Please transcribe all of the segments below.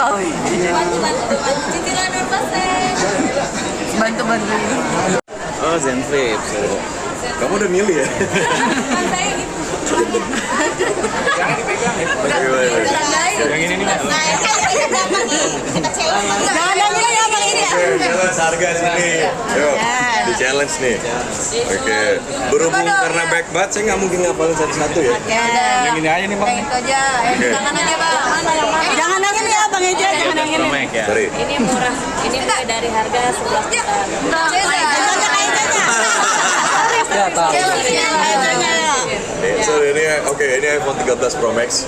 Oh iya. Bantu cicilan berapa sen? Bantu. Oh, Zenflip. Kamu udah milih ya? Kan saya gitu. Jangan dipegang ya. Yang ini nih. Nah, harganya berapa nih? Kita challenge. Jangan yang ini ya, Bang ini ya. Oke, challenge harga sini. Yuk, di challenge nih. Oke, berhubung karena back bat, saya nggak mungkin ngapalin satu-satu ya. Yang ini aja nih, Bang. Yang itu aja, yang di tangan aja, Bang. Jangan yang ini ya Bang Eja, jangan yang ini. Promek ya. Sorry. Ini murah. Ini mulai dari harga 11 juta. Ya, tahu. So ini ini iPhone 13 Pro Max.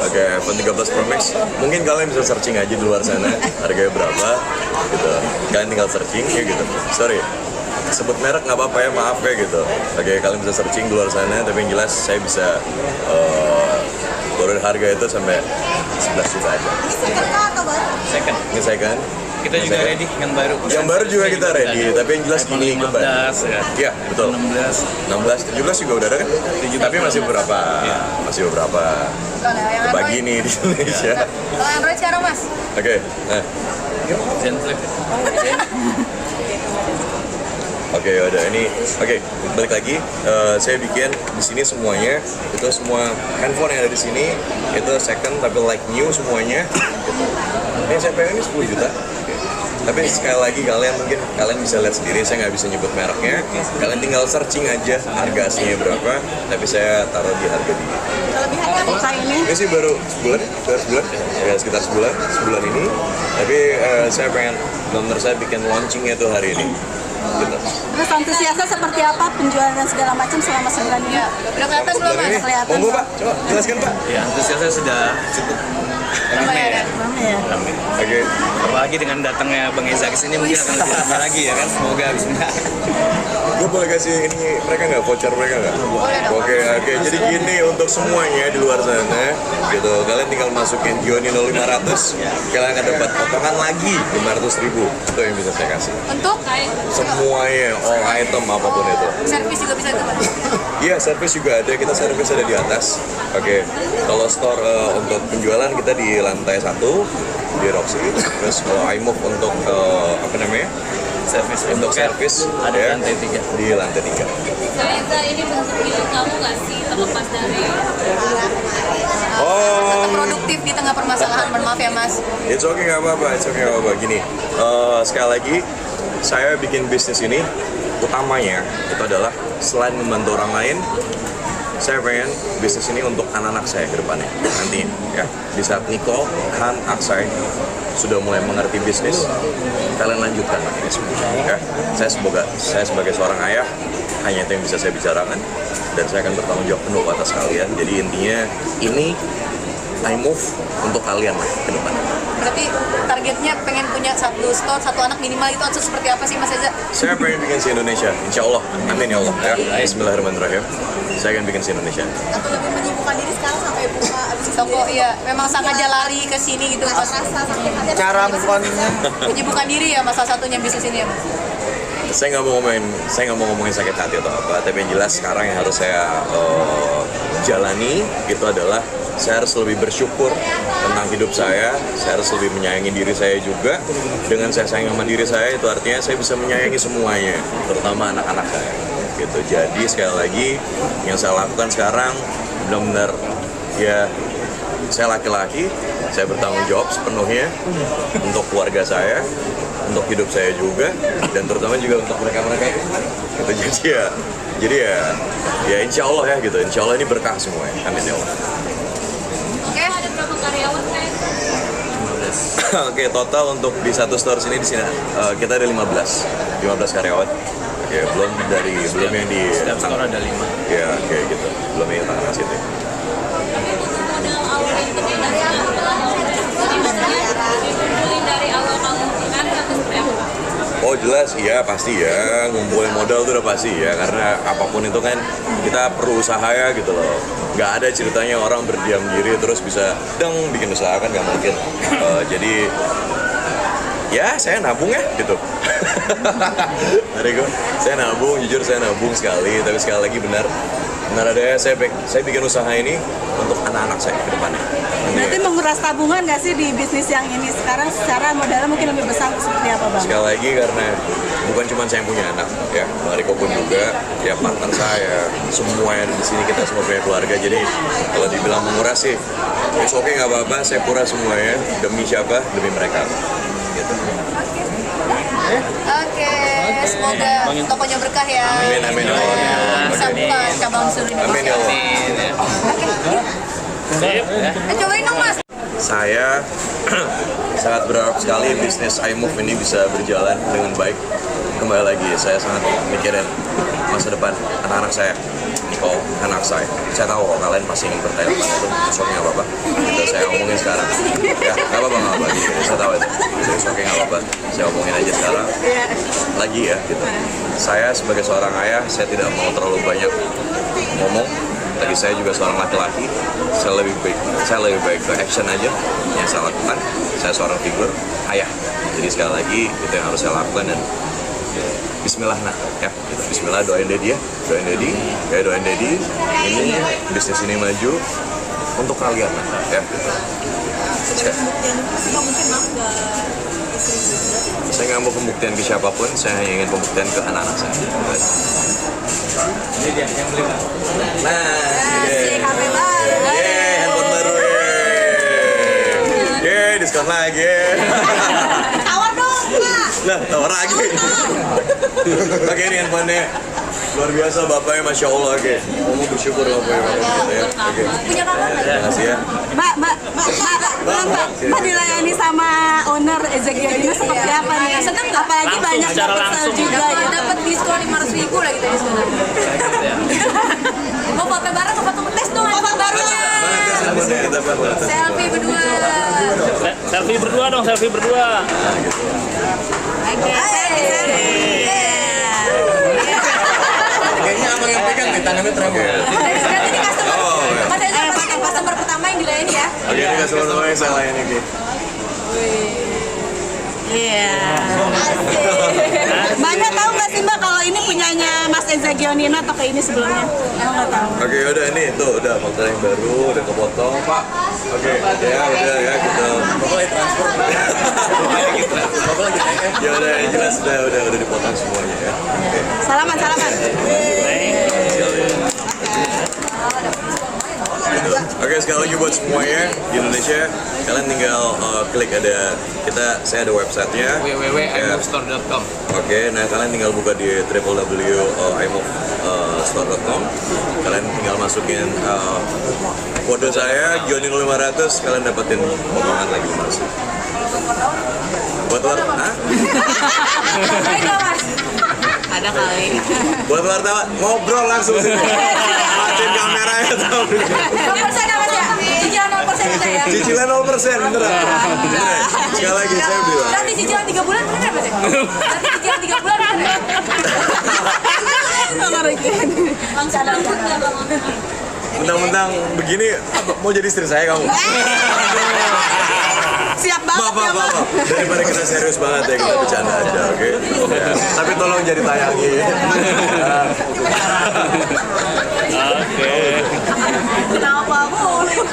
Oke, iPhone 13 Pro Max. Mungkin kalian bisa searching aja di luar sana harganya berapa gitu. Kalian tinggal searching ya gitu. Sorry. Sebut merek nggak apa-apa ya, maaf ya gitu. Oke, kalian bisa searching di luar sana, tapi yang jelas saya bisa turun harga itu sampai 11 juta aja. Second. Ini saya kan. Kita juga ready yang baru. Yang baru juga kita ready, tapi yang jelas iPhone ini 15 ya. Iya, betul. 16. 16, 17 juga udah ada kan? Tapi masih beberapa. Masih beberapa. Bagi nih di Indonesia. Kalau Android sekarang, Mas? Oke. Nah. Zenflip. Oke, udah ini. Oke, balik lagi. Saya bikin di sini semuanya itu semua handphone yang ada di sini itu second tapi like new semuanya. Gitu. Ini saya pengen ini 10 juta. Tapi sekali lagi kalian bisa lihat sendiri, saya nggak bisa nyebut mereknya. Kalian tinggal searching aja harga aslinya berapa. Tapi saya taruh di harga di. Kelebihannya buka ini. Ini sih baru sebulan, ya sekitar sebulan ini. Tapi saya pengen benar saya bikin launchingnya tuh hari ini. Gitu. Terus antusiasnya seperti apa penjualan dan segala macam selama sebulan ini? Udah kelihatan belum, Sebulan Mas? ini, kelihatan. monggo Pak, coba jelaskan Pak. Ya, antusiasnya sudah cukup ramai ya. Ramai ya. Ramai. Oke. Apalagi dengan datangnya Bang Eza ke sini mungkin akan lebih ramai lagi ya kan. Semoga bisa. Gue boleh kasih ini mereka nggak, voucher mereka nggak? Oke. Jadi gini untuk semuanya di luar sana, gitu. Kalian tinggal masukin Gionino 500, kalian akan dapat potongan lagi 500.000. Itu yang bisa saya kasih. Untuk Semuanya, all item apapun itu. servis juga bisa itu, Mas? Iya, servis juga ada. Kita servis ada di atas. Oke. Kalau store untuk penjualan kita di lantai 1 di Roxy. Terus kalau iMove untuk apa namanya? Servis Untuk servis ada ya, lantai 3. di lantai 3. Saya ini bentuk hidup kamu nggak sih terlepas dari Oh, produktif di tengah permasalahan? Bermaaf ya, Mas. it's okay, nggak apa-apa. Gini, sekali lagi saya bikin bisnis ini utamanya itu adalah selain membantu orang lain, saya pengen bisnis ini untuk anak-anak saya ke depannya nanti ya. Di saat Nicole, Han, Aksai sudah mulai mengerti bisnis, kalian lanjutkan ini semua ya. Saya sebagai seorang ayah hanya itu yang bisa saya bicarakan dan saya akan bertanggung jawab penuh atas kalian. Jadi intinya ini I move untuk kalian lah ke depan. Berarti targetnya pengen punya satu store, satu anak minimal itu atau seperti apa sih, Mas Eza? Saya pengen bikin si Indonesia, insya Allah, amin ya Allah ya. Bismillahirrahmanirrahim. Saya akan bikin si Indonesia. Atau lebih menyibukkan diri sekarang sampai buka abis toko, iya. Memang sengaja lari ke sini gitu, Mas. Cara bukannya Menyibukkan diri ya, Mas, salah satunya bisnis ini ya, Mas. Saya nggak mau ngomongin sakit hati atau apa, tapi yang jelas sekarang yang harus saya jalani itu adalah saya harus lebih bersyukur tentang hidup saya harus lebih menyayangi diri saya juga. Dengan saya sayang sama diri saya, itu artinya saya bisa menyayangi semuanya, terutama anak-anak saya. Gitu. Jadi sekali lagi, yang saya lakukan sekarang benar-benar ya, saya laki-laki, saya bertanggung jawab sepenuhnya untuk keluarga saya, untuk hidup saya juga, dan terutama juga untuk mereka-mereka itu. Gitu. Jadi ya insya Allah ya gitu. Insya Allah ini berkah semua ya. Amin ya Allah. Oke, ada berapa karyawan, Mas? Oke, total untuk di satu store sini kita ada 15 karyawan. Oke, belum yang di setiap store ada 5. ya kayak gitu. Belum yang tangan situ. Tapi untuk modal awal itu dari apa? Jadi maksudnya dikumpulin dari awal kamu kan atau seperti apa? Oh jelas, iya pasti ya, ngumpulin modal itu udah pasti ya, karena apapun itu kan kita perlu usaha ya gitu loh. Nggak ada ceritanya orang berdiam diri terus bisa bikin usaha, kan nggak mungkin. Jadi ya saya nabung ya gitu. Saya nabung, jujur saya nabung sekali, tapi sekali lagi benar ada saya bikin usaha ini untuk anak-anak saya ke depannya. Berarti menguras tabungan nggak sih di bisnis yang ini sekarang secara modalnya mungkin lebih besar seperti apa Bang? Sekali lagi karena bukan cuma saya yang punya anak, ya Bang Riko pun juga, ya partner saya, semua yang di sini kita semua punya keluarga. Jadi kalau dibilang menguras sih, oke nggak apa-apa, saya kuras semuanya demi siapa? Demi mereka. Gitu. Oke, semoga tokonya berkah ya. Amin amin ya Allah. Bisa Oke. buka cabang seluruh Amin ya Indonesia. Allah. Cobain dong Mas. Saya sangat berharap sekali bisnis iMove ini bisa berjalan dengan baik. Kembali lagi, saya sangat mikirin masa depan anak-anak saya. Nicole, anak saya. Saya tahu kok kalian pasti ingin bertanya tentang itu. Soalnya nggak apa-apa. Itu saya omongin sekarang. Ya, nggak apa-apa, nggak apa-apa. Gitu. Saya tahu itu. Jadi soalnya nggak apa-apa. Saya omongin aja sekarang. Lagi ya, gitu. Saya sebagai seorang ayah, saya tidak mau terlalu banyak ngomong. Lagi saya juga seorang laki-laki, saya lebih baik ke action aja yang saya lakukan. Saya seorang figur ayah, jadi sekali lagi itu yang harus saya lakukan dan Bismillah nah ya, gitu. Bismillah doain Dedi ya, doain Dedi, ini bisnis ini maju untuk kalian ya. Gitu. Saya nggak mau pembuktian ke siapapun, saya hanya ingin pembuktian ke anak-anak saya. Ini dia yang beli. Nah, Asik, HP baru. handphone baru. Diskon lagi. Tawar dong Pak. Nah, tawar lagi. Oke, ini handphonenya luar biasa, bapaknya masya Allah. Oke, mau bersyukur bapaknya gitu ya. Oke, Punya kakak nggak? terima kasih ya. Mbak dilayani sama owner Ezekio seperti apa nih? Seneng nggak? Apalagi banyak secara dapat langsung. sale juga ya. Dapat diskon 500.000 lagi tadi sebenarnya. Mau foto bareng, mau foto tes dong handphone barunya. Mana tes handphonenya kita buat? Selfie berdua. Selfie berdua dong, selfie berdua. Oke, Kayaknya abang yang pegang nih, tangannya tremor. Berarti ini customer. Oh, ya. Mas Eza pasti customer pertama yang dilayani ya. Oke, ini customer yang saya layani nih. Iya. Mbaknya tahu nggak sih Mbak kalau ini punyanya Mas Eza Gionino atau kayak ini sebelumnya? Emang nggak tahu. Oke, udah ini tuh udah fakta yang baru, udah kepotong Pak. Oke, ya udah ya kita. Bapak lagi transfer. Bapak lagi ya udah yang jelas udah dipotong semuanya ya. Oke. Salaman. Oke, sekali lagi buat semuanya di Indonesia, kalian tinggal klik saya ada websitenya www.imovestore.com. Oke, nah kalian tinggal buka di www.imovestore.com. Kalian tinggal masukin kode saya Gionino 500, kalian dapetin potongan lagi 500. Buat wartawan, Ada kali. buat wartawan ngobrol langsung sini. Matiin kameranya tahu. 0% apa ya? Cicilan 0% bisa ya? Cicilan 0% beneran. Beneran. Sekali lagi saya bilang. Berarti cicilan 3 bulan bener ya Mas ya? Berarti cicilan 3 bulan bener ya? Langsung langsung. Mentang-mentang begini, mau jadi istri saya kamu? Siap banget ya Mbak. Daripada kita serius banget ya, kita bercanda aja, oke? Ya. Tapi tolong jadi tayangi. Oke. Kenapa boleh?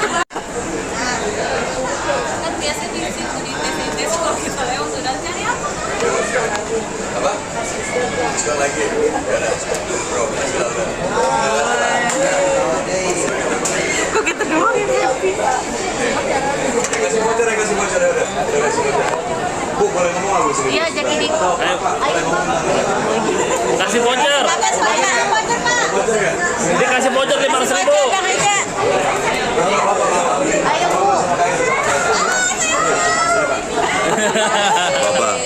Kan biasa di situ di tes kalau kita lewat sudah cari apa? Apa? Sekali lagi. Ya udah. Bro, silakan. Kok gitu doang ya? Kasih bocor ya, kasih bocor ya udah. Udah kasih bocor. Bu, boleh ngomong nggak Bu sini? Iya jadi di. Kasih voucher. Kakak silakan. Bocor Pak. Bocor nggak? Dia kasih voucher 500.000. Bang Eza. Ayo Bu. Bapak.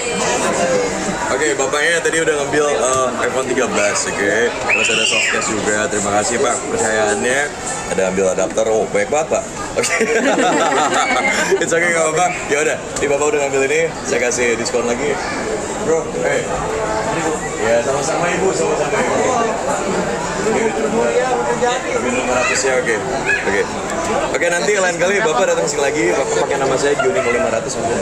Oke, bapaknya tadi udah ngambil iPhone 13, oke. Terus ada softcase juga. Terima kasih Pak percayaannya. Ada ambil adapter. Oh, baik banget Pak. Oke. It's okay nggak apa-apa. Ya udah, di Bapak udah ngambil ini, saya kasih diskon lagi. Bro, hey. Ya, sama-sama Ibu, sama-sama Ibu. Minum 500 ya, oke. Oke, nanti lain kali Bapak datang sini lagi, Bapak pakai nama saya Gionino 500 mungkin.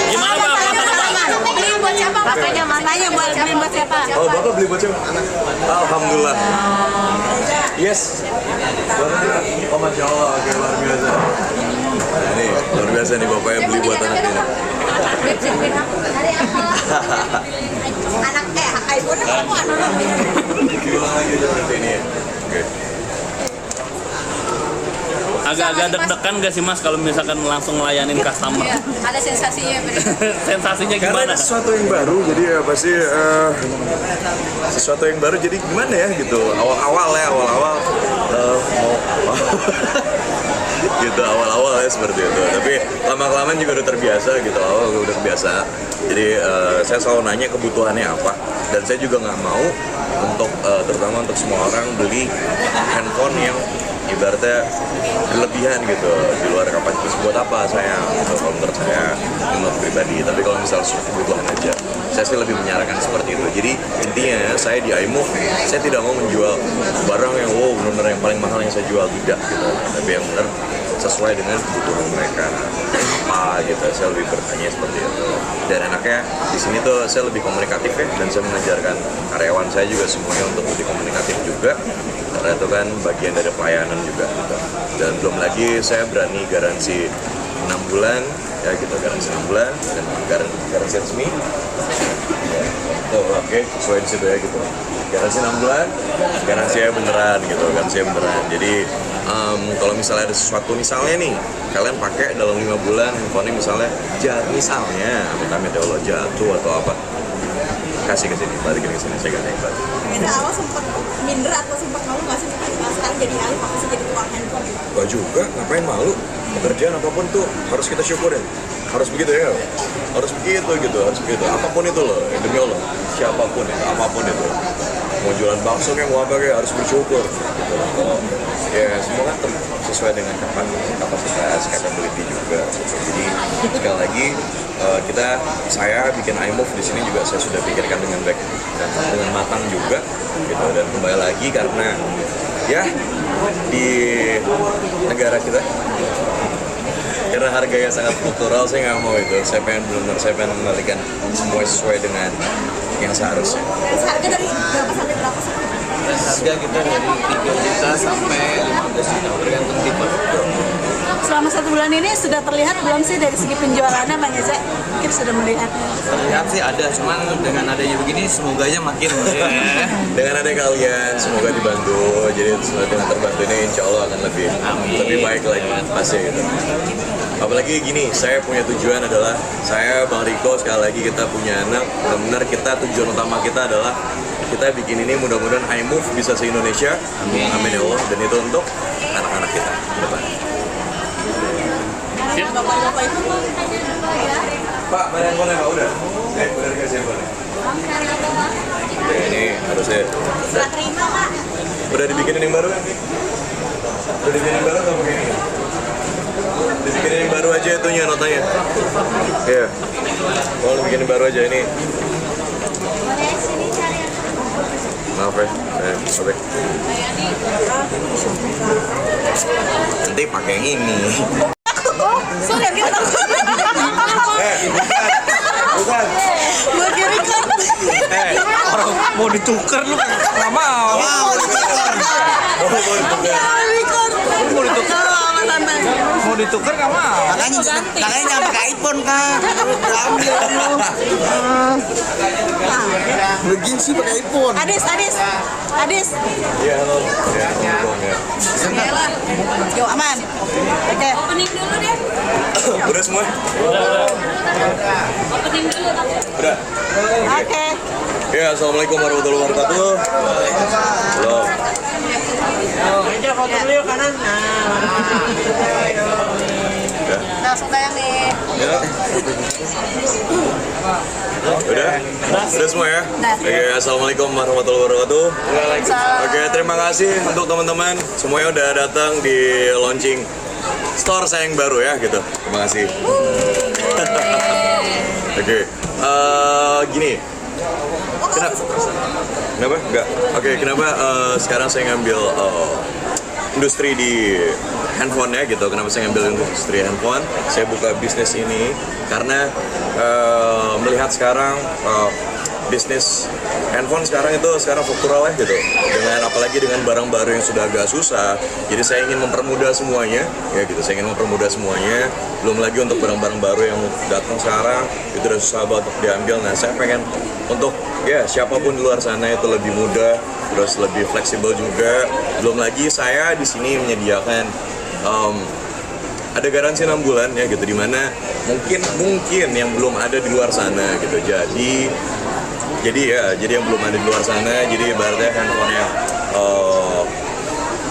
Gimana Bang? Beli buat siapa? Makanya matanya buat beli buat siapa? Oh, Bapak beli buat siapa? Anak. Alhamdulillah. Yes. Oh, Masya Allah, oke, luar biasa. Nah, ini luar biasa nih Bapak yang beli buat anak ini. Anak iPhone kamu anak. Gimana lagi seperti ini ya? Oke. Agak-agak deg-degan gak sih Mas kalau misalkan langsung ngelayanin customer? Iya, ada sensasinya beda. Sensasinya Karena gimana? ini sesuatu yang baru, jadi ya pasti sesuatu yang baru, jadi gimana ya gitu. Awal-awal mau gitu awal-awal ya seperti itu. Tapi lama-kelamaan juga udah terbiasa gitu. Awal udah terbiasa. Jadi saya selalu nanya kebutuhannya apa, dan saya juga nggak mau untuk terutama untuk semua orang beli handphone yang ibaratnya berlebihan gitu di luar kapasitas. Buat apa saya gitu, kalau menurut saya menurut pribadi. Tapi kalau misalnya kebutuhan aja, saya sih lebih menyarankan seperti itu. Jadi intinya saya di iMove, saya tidak mau menjual barang yang wow benar-benar yang paling mahal yang saya jual, tidak gitu, tapi yang benar sesuai dengan kebutuhan mereka apa gitu. Saya lebih bertanya seperti itu, dan enaknya di sini tuh saya lebih komunikatif ya, dan saya mengajarkan karyawan saya juga semuanya untuk lebih komunikatif juga, karena itu kan bagian dari pelayanan juga gitu. Dan belum lagi saya berani garansi 6 bulan ya gitu, garansi 6 bulan dan garansi resmi ya, tuh oke, sesuai di situ ya gitu, garansi 6 bulan, garansi saya beneran gitu, garansi saya beneran. Jadi kalau misalnya ada sesuatu, misalnya nih kalian pakai dalam 5 bulan handphonenya misalnya misalnya amit-amit ya Allah jatuh atau apa, kasih ke sini, balikin ke sini, saya ganti balik. Kita awal sempat minder atau sempat malu nggak sih sekarang jadi alih fokusnya jadi tukang handphone? Gak juga, ngapain malu? Pekerjaan apapun tuh harus kita syukurin. Harus begitu ya, harus begitu gitu, harus begitu. Apapun itu loh, demi Allah, siapapun itu, apapun itu. Mau jualan bakso kayak mau apa kayak harus bersyukur. Gitu. Kalau ya semua kan sesuai dengan kapasitas, capability juga. Jadi sekali lagi saya bikin iMove di sini juga saya sudah pikirkan dengan baik dan dengan matang juga gitu. Dan kembali lagi karena ya di negara kita karena harganya sangat kultural, saya nggak mau itu. Saya pengen mengembalikan semua sesuai dengan yang seharusnya. Harga dari berapa sampai berapa sih? Harga kita dari 3 juta sampai 15 juta tergantung tipe. Selama 1 bulan ini sudah terlihat belum sih dari segi penjualannya Bang Eza? Kita sudah melihatnya. Terlihat sih ada, cuman dengan adanya begini semoganya makin Dengan ada kalian semoga dibantu, jadi dengan terbantu ini insya Allah akan lebih baik lagi pasti gitu. Apalagi gini, saya punya tujuan adalah saya Bang Riko, sekali lagi kita punya anak, benar-benar kita tujuan utama kita adalah kita bikin ini mudah-mudahan iMove bisa se-Indonesia, amin ya Allah, dan itu untuk anak-anak kita ke depan. Bapak-bapak itu Pak, mana handphonenya Pak? Udah dikasih handphonenya. Oke, ini harusnya serah terima Pak. udah dibikinin yang baru kan? Udah dibikinin yang baru atau pakai ini? Dibikinin yang baru aja itunya notanya. Iya. Kalau dibikinin baru aja ini. Maaf ya. Oke. Nanti pakai yang ini. Sorry, kita Bukan. buat kiri kan. orang mau ditukar lu nggak mau. Mau ditukar. Mau ditukar nggak mau. Makanya jangan pakai iPhone kan. Ambil lu. Begini sih pakai iPhone. Adis. Iya, halo. Ya, ngomong ya. Yo aman. Oke. Opening dulu deh. Udah semua? Opening dulu. Udah. Oke. Ya, assalamualaikum warahmatullahi wabarakatuh. Halo. Aja foto dulu yuk kanan. Langsung tayang nih. Ya. Udah semua ya? Oke, assalamualaikum warahmatullahi wabarakatuh. Oke, terima kasih untuk teman-teman semuanya udah datang di launching store saya yang baru ya gitu. Terima kasih. Oke, gini. Kenapa? Enggak. Oke, kenapa sekarang saya ngambil industri di handphone ya gitu. Kenapa saya ngambil industri handphone? Saya buka bisnis ini karena melihat sekarang bisnis handphone sekarang struktural ya gitu. Apalagi dengan barang baru yang sudah agak susah. Jadi saya ingin mempermudah semuanya ya gitu. Saya ingin mempermudah semuanya. Belum lagi untuk barang-barang baru yang datang sekarang itu udah susah banget untuk diambil. Nah, saya pengen untuk ya siapapun di luar sana itu lebih mudah, terus lebih fleksibel juga. Belum lagi saya di sini menyediakan ada garansi 6 bulan ya gitu, dimana mungkin yang belum ada di luar sana gitu. Jadi yang belum ada di luar sana, jadi ibaratnya handphonenya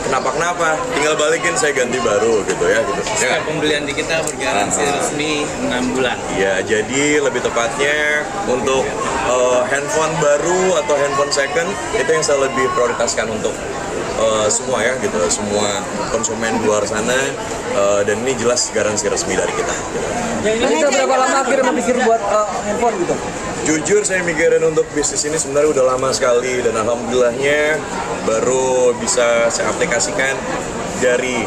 kenapa tinggal balikin saya ganti baru gitu ya gitu. Setiap pembelian di kita bergaransi resmi 6 bulan. Ya, jadi lebih tepatnya untuk handphone baru atau handphone second itu yang saya lebih prioritaskan untuk semua ya gitu, semua konsumen di luar sana, dan ini jelas garansi resmi dari kita gitu. Ini udah berapa lama akhirnya mikir buat handphone gitu? Jujur saya mikirin untuk bisnis ini sebenarnya udah lama sekali, dan alhamdulillahnya baru bisa saya aplikasikan dari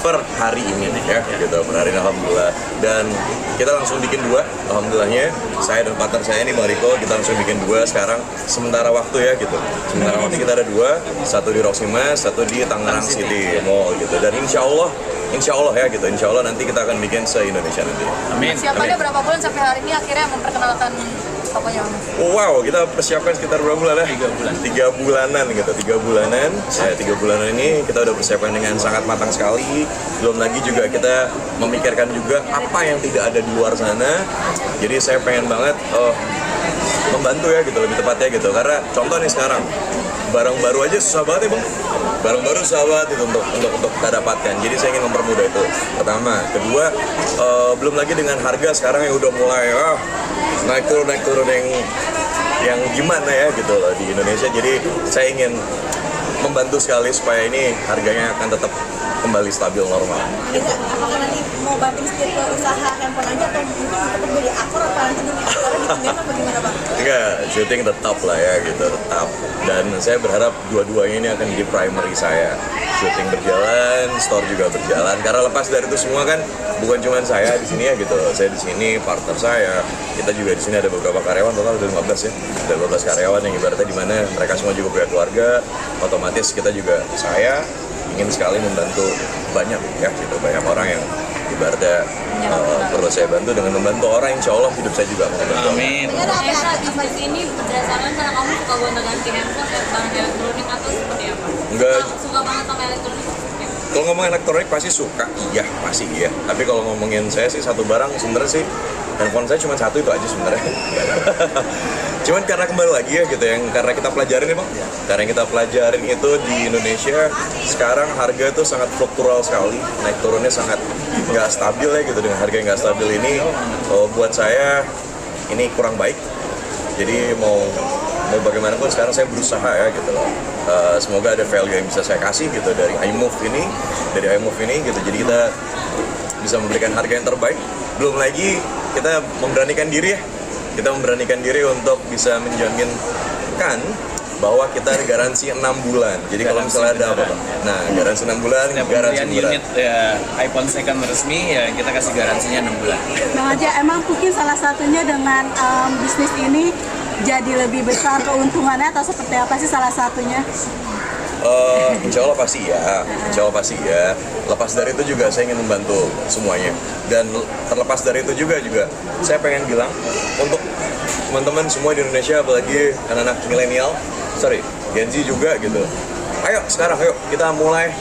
per hari ini ya gitu, per hari ini alhamdulillah. Dan kita langsung bikin 2, alhamdulillahnya saya dan partner saya ini Bang Riko, kita langsung bikin 2 sekarang sementara waktu ya gitu. Sementara waktu kita ada 2, satu di Roximas, satu di Tangerang City Mall gitu. Dan insya Allah ya gitu, insya Allah nanti kita akan bikin se-Indonesia nanti. Amin. Siapannya berapa bulan sampai hari ini akhirnya memperkenalkan tokonya Mas? Wow, kita persiapkan sekitar berapa bulan ya? 3 bulan. 3 bulanan gitu, 3 bulanan. 3 bulanan ini kita udah persiapkan dengan sangat matang sekali. Belum lagi juga kita memikirkan juga apa yang tidak ada di luar sana. Jadi saya pengen banget membantu ya gitu, lebih tepatnya gitu. Karena contoh nih sekarang, barang baru aja susah banget ya Bang. Barang baru susah banget itu untuk kita dapatkan. Jadi saya ingin mempermudah itu. Pertama, kedua, belum lagi dengan harga sekarang yang udah mulai naik turun yang gimana ya gitu loh di Indonesia. Jadi saya ingin membantu sekali supaya ini harganya akan tetap kembali stabil normal. Apakah nanti mau banting setir ke usaha handphone aja atau mungkin tetap beli aktor atau nanti di aktor di Pontianak bagaimana Bang? Enggak, syuting tetap lah ya gitu, tetap. Dan saya berharap dua-duanya ini akan jadi primary saya. Syuting berjalan, store juga berjalan. Karena lepas dari itu semua kan bukan cuma saya di sini ya gitu. Saya di sini, partner saya, kita juga di sini ada beberapa karyawan, total ada 15 ya. Ada 15 karyawan yang ibaratnya di mana mereka semua juga punya keluarga. Otomatis kita juga, saya ingin sekali membantu banyak ya gitu, banyak orang yang ibaratnya perlu saya bantu. Dengan membantu orang, insya Allah hidup saya juga akan membantu. Amin. Esa, bisnis ini berdasarkan karena kamu suka gonta-ganti handphone dan barang elektronik atau seperti apa? Enggak. Suka banget sama elektronik? Kalau ngomong elektronik pasti suka, pasti iya. Tapi kalau ngomongin saya sih satu barang sebenarnya sih handphone saya cuma satu itu aja sebenarnya. Cuman karena kembali lagi ya gitu, yang karena kita pelajarin ya Bang. Karena yang kita pelajarin itu di Indonesia sekarang harga itu sangat fluktural sekali, naik turunnya sangat nggak stabil ya gitu. Dengan harga yang nggak stabil ini, buat saya ini kurang baik. Jadi mau bagaimanapun sekarang saya berusaha ya gitu loh. Semoga ada value yang bisa saya kasih gitu dari iMove ini, gitu. Jadi kita bisa memberikan harga yang terbaik. Belum lagi kita memberanikan diri ya. Kita memberanikan diri untuk bisa menjaminkan bahwa kita ada garansi 6 bulan. Jadi kalau misalnya ada apa, nah garansi 6 bulan, Setiap garansi pembelian bulan. unit ya, iPhone second resmi ya kita kasih garansinya 6 bulan. Bang Aja, emang mungkin salah satunya dengan bisnis ini jadi lebih besar keuntungannya atau seperti apa sih salah satunya? Insya Allah pasti ya. Lepas dari itu juga saya ingin membantu semuanya. Dan terlepas dari itu juga saya pengen bilang untuk teman-teman semua di Indonesia, apalagi anak-anak milenial, Gen Z juga gitu. Ayo kita mulai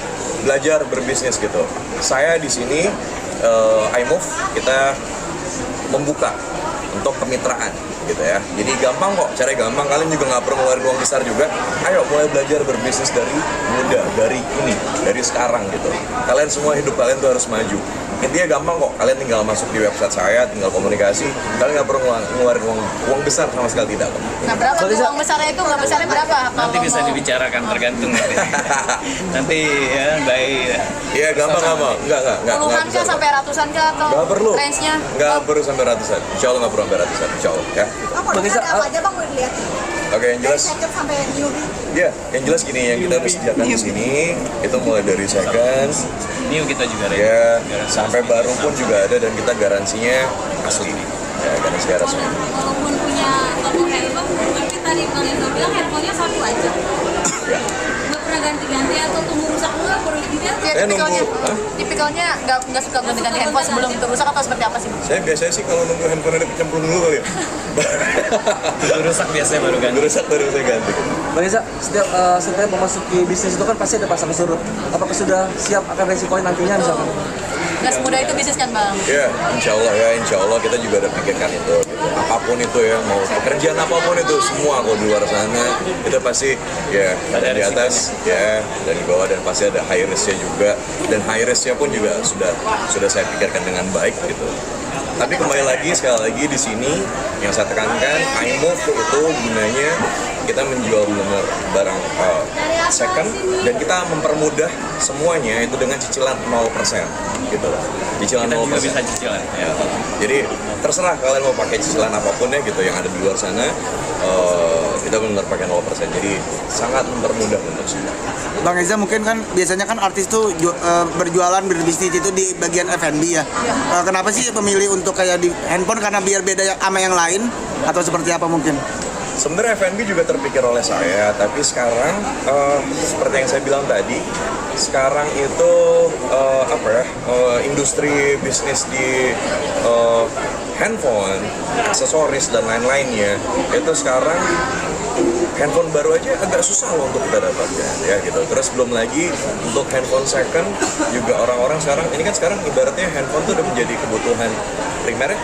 belajar berbisnis gitu. Saya di sini iMove kita membuka untuk kemitraan gitu ya. Jadi gampang kok, caranya gampang. Kalian juga nggak perlu ngeluarin uang besar juga. Ayo mulai belajar berbisnis dari muda, dari sekarang gitu. Kalian semua hidup kalian tuh harus maju. Intinya gampang kok, kalian tinggal masuk di website saya, tinggal komunikasi. Kalian nggak perlu ngeluarin uang besar sama sekali, tidak kok. Nah, berapa tuh uang besarnya itu? Uang besarnya berapa? Nanti bisa dibicarakan, tergantung nanti ya baik. Iya gampang. Enggak Puluhan bisa kah sampai ratusan kah atau nggak perlu. range-nya? Nggak perlu sampai ratusan. Insya Allah nggak perlu sampai ratusan. Insya Allah ya. Produknya ada apa aja Bang, boleh dilihat? Oke, yang jelas. Dari second sampai newbie. Ya, yang jelas gini, yang kita sediakan di sini itu mulai dari second, New kita juga ada. ya sampai baru pun juga ada, dan kita garansinya asli. Ya, garansi beres semua. Walaupun punya toko handphone, tapi tadi Bang Enzo bilang handphonenya satu aja. Nggak pernah ganti-ganti atau tunggu rusak dulu baru diganti. Ya, Saya tipikalnya, nunggu, hah? tipikalnya nggak suka ganti-ganti handphone sebelum itu rusak atau seperti apa sih? Saya biasanya sih kalau nunggu handphone ada kecemplung dulu kali ya. Itu rusak biasanya baru ganti. Rusak baru saya ganti. Bang Eza, setiap memasuki bisnis itu kan pasti ada pasang surut. Apakah sudah siap akan resikonya nantinya misalkan? Nggak semudah itu bisnis kan bang? Ya, insya Allah kita juga ada pikirkan itu. Gitu. Apapun itu ya, mau pekerjaan apapun itu, semua kok di luar sana itu pasti ya ada di atas, ya dan di bawah dan pasti ada high risknya juga. Dan high risknya pun juga sudah saya pikirkan dengan baik gitu. Tapi kembali lagi sekali lagi di sini yang saya tekankan, iMove itu gunanya kita menjual benar barang second dan kita mempermudah semuanya itu dengan cicilan 0% gitu. Cicilan Kita 0%. juga bisa cicilan. Ya. Jadi terserah kalian mau pakai cicilan apapun ya gitu yang ada di luar sana, kita benar pakai 0%. Jadi sangat mempermudah untuk semua. Bang Eza, mungkin kan biasanya kan artis tuh berjualan berbisnis itu di bagian F&B ya. Kenapa sih pemilih untuk kayak di handphone, karena biar beda sama yang lain atau seperti apa mungkin? Sebenarnya F&B juga terpikir oleh saya, tapi sekarang seperti yang saya bilang tadi, sekarang itu industri bisnis di handphone, aksesoris dan lain-lainnya itu sekarang handphone baru aja agak susah loh untuk kita dapatkan ya gitu. Terus belum lagi untuk handphone second juga orang-orang sekarang ini kan sekarang ibaratnya handphone tuh udah menjadi kebutuhan primer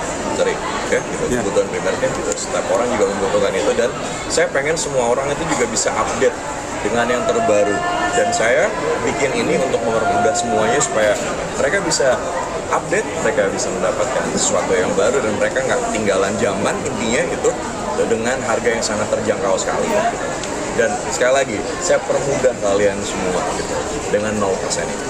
ya gitu, kebutuhan primernya gitu. Setiap orang juga membutuhkan itu dan saya pengen semua orang itu juga bisa update dengan yang terbaru dan saya bikin ini untuk mempermudah semuanya supaya mereka bisa update, mereka bisa mendapatkan sesuatu yang baru dan mereka nggak ketinggalan zaman intinya gitu dengan harga yang sangat terjangkau sekali gitu. Dan sekali lagi saya permudah kalian semua gitu dengan 0% itu.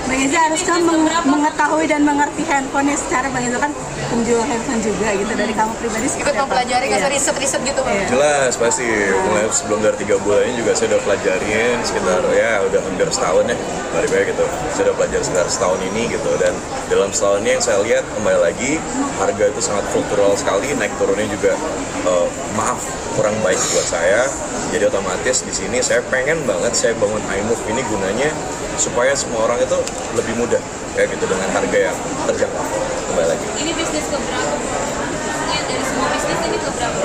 Bang Eza harus kan mengetahui dan mengerti handphonenya secara Bang Eza kan penjual handphone juga gitu dari kamu pribadi Ikut seperti apa? mempelajari nggak Iya. sih riset gitu bang? Jelas pasti mulai sebelum dari 3 bulan ini juga saya udah pelajarin sekitar ya udah hampir setahun ya balik lagi gitu. Saya udah pelajari sekitar setahun ini gitu dan dalam setahun ini yang saya lihat kembali lagi harga itu sangat fluktual sekali, naik turunnya juga maaf kurang baik buat saya. Jadi otomatis di sini saya pengen banget saya bangun iMove ini gunanya supaya semua orang itu lebih mudah kayak gitu dengan harga yang terjangkau. Kembali lagi. Ini bisnis keberapa? Maksudnya dari semua bisnis ini keberapa?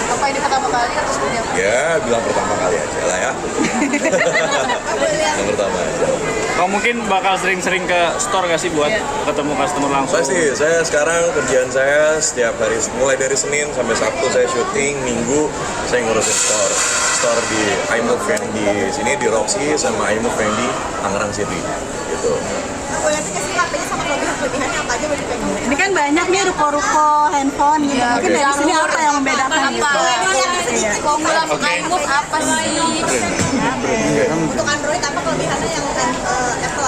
Apa ini pertama kali atau seperti apa? Ya bilang pertama kali aja lah ya. Yang pertama aja. Kamu mungkin bakal sering-sering ke store gak sih buat ketemu customer langsung? Pasti, saya sekarang kerjaan saya setiap hari, mulai dari Senin sampai Sabtu saya syuting, Minggu saya ngurusin store di iMove yang di sini di Roxy sama iMove yang di Tangerang City gitu. Ini kan banyak nih ruko-ruko handphone gitu. Iya, Mungkin dari sini apa yang membedakan gitu? Iya. Keunggulan iMove apa sih? Untuk Android apa kelebihannya yang Apple